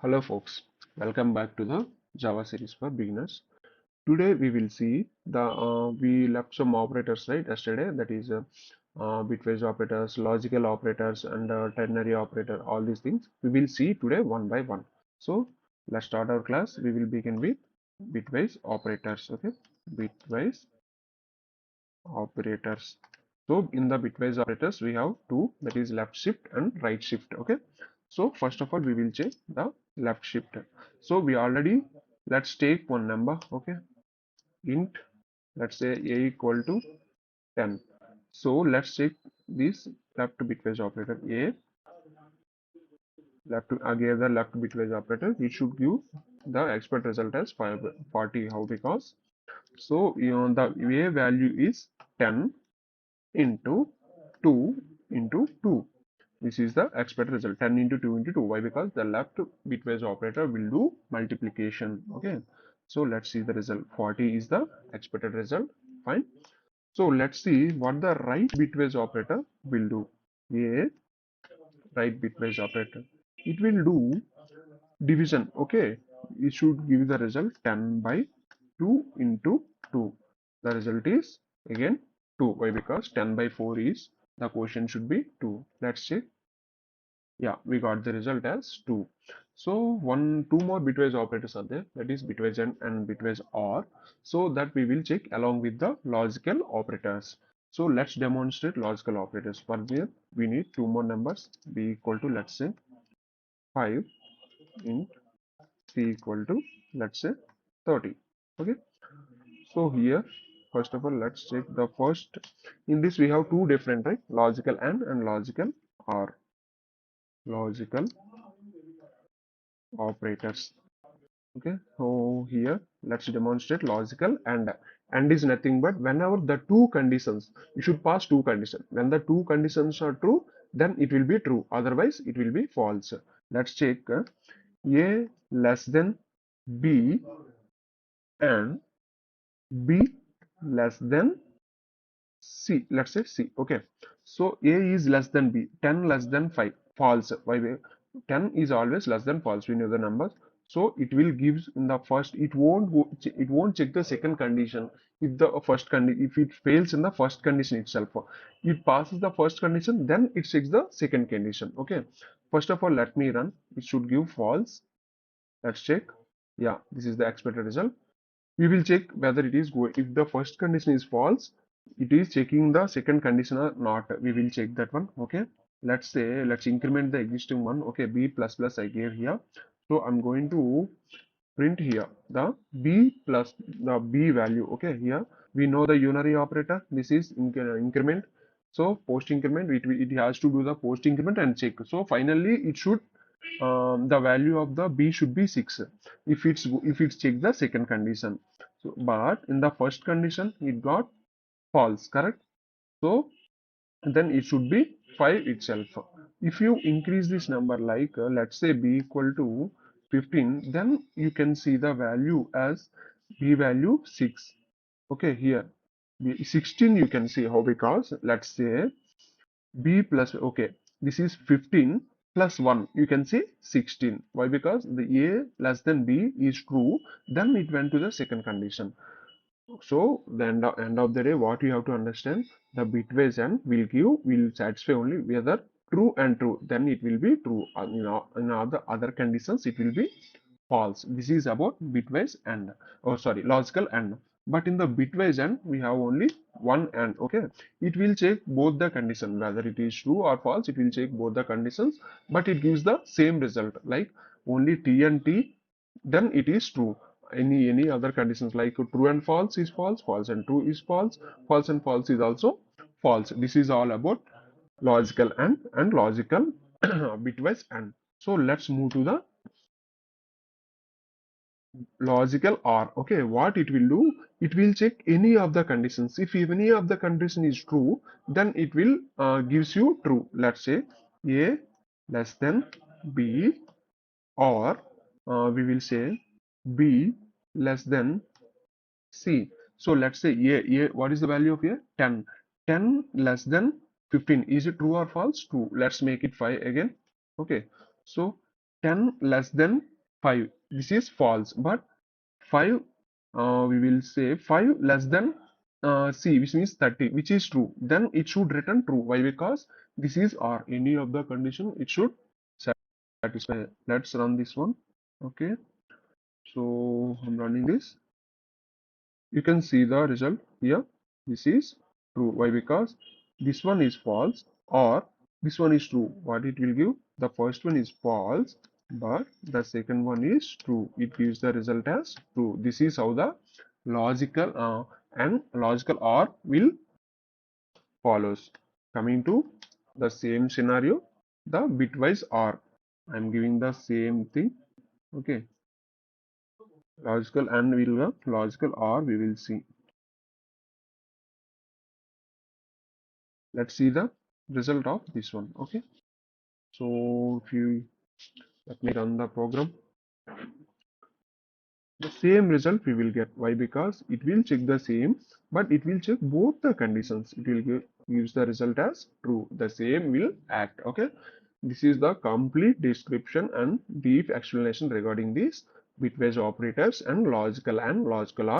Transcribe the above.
Hello folks, welcome back to the Java series for beginners. Today we will see we left some operators right yesterday, that is bitwise operators, logical operators and ternary operator, all these things we will see today one by one. So let's start our class. We will begin with bitwise operators. Okay, bitwise operators. So in the bitwise operators we have two, that is left shift and right shift. Okay, so first of all we will check the left shift. So we already, let's take one number. Okay, int, let's say a equal to 10. So let's check this left bitwise operator. A left again, the left bitwise operator, it should give the expected result as 40. How? Because so the a value is 10 into 2 into 2. This is the expected result, 10 into 2 into 2. Why? Because the left bitwise operator will do multiplication. Okay, so let's see the result. 40 is the expected result. Fine. So let's see what the right bitwise operator will do. A right bitwise operator, it will do division. Okay, it should give the result 10 by 2 into 2. The result is again 2. Why? Because 10 by 4 is the quotient should be 2. Let's check. Yeah, we got the result as 2. So two more bitwise operators are there, that is bitwise and bitwise OR. So that we will check along with the logical operators. So let's demonstrate logical operators. For this we need two more numbers. B equal to, let's say, 5 int C equal to, let's say, 30. Okay, so here first of all let's check the first. In this we have two different, right? Logical and logical OR. Logical operators. Okay, so here let's demonstrate logical and is nothing but whenever the two conditions, you should pass two conditions. When the two conditions are true, then it will be true, otherwise it will be false. Let's check. A less than B and B less than C. Let's say C. Okay, so A is less than B, 10 less than 5, false. Why? 10 is always less than false. We know the numbers, so it will gives in the first. It won't go, it won't check the second condition. If the first condition, if it fails in the first condition itself, it passes the first condition, then it checks the second condition. Okay, first of all let me run. It should give false. Let's check. Yeah, this is the expected result. We will check whether it is going. If the first condition is false, it is checking the second condition or not. We will check that one. Okay, let's say, let's increment the existing one. Okay, b plus plus I gave here, so I'm going to print here the b plus the b value. Okay, here we know the unary operator. This is increment. So post increment, it has to do the post increment and check. So finally it should, the value of the b should be 6 if it's check the second condition. So but in the first condition it got false, correct? So then it should be 5 itself. If you increase this number, like let's say b equal to 15, then you can see the value as b value 6. Okay, here 16 you can see. How? Because let's say b plus, okay, this is 15 plus 1, you can say 16. Why? Because the a less than b is true, then it went to the second condition. So the end of the day, what you have to understand, the bitwise and will satisfy only whether true and true, then it will be true. In all the other conditions it will be false. This is about bitwise and, oh sorry, logical and. But in the bitwise and we have only one and. Okay, it will check both the condition, whether it is true or false. It will check both the conditions, but it gives the same result, like only t and t, then it is true. Any other conditions like true and false is false, false and true is false, false and false is also false. This is all about logical and logical bitwise and. So let's move to the logical OR. Okay, what it will do, it will check any of the conditions. If any of the condition is true, then it will gives you true. Let's say a less than b, or we will say b less than c. So let's say a, what is the value of a? 10. 10 less than 15, is it true or false? True. Let's make it 5 again. Okay, so 10 less than 5. This is false, but 5, we will say 5 less than C, which means 30, which is true. Then it should return true. Why? Because this is or any of the condition it should satisfy. Let's run this one. Okay, so I'm running this. You can see the result here. This is true. Why? Because this one is false or this one is true. What it will give? The first one is false, but the second one is true. It gives the result as true. This is how the logical and logical OR will follows. Coming to the same scenario, the bitwise OR. I'm giving the same thing. Okay, logical and will logical OR we will see. Let's see the result of this one. Okay, so if you let me run the program, the same result we will get. Why? Because it will check the same, but it will check both the conditions. It will use the result as true. The same will act. Okay, this is the complete description and brief explanation regarding these bitwise operators and logical OR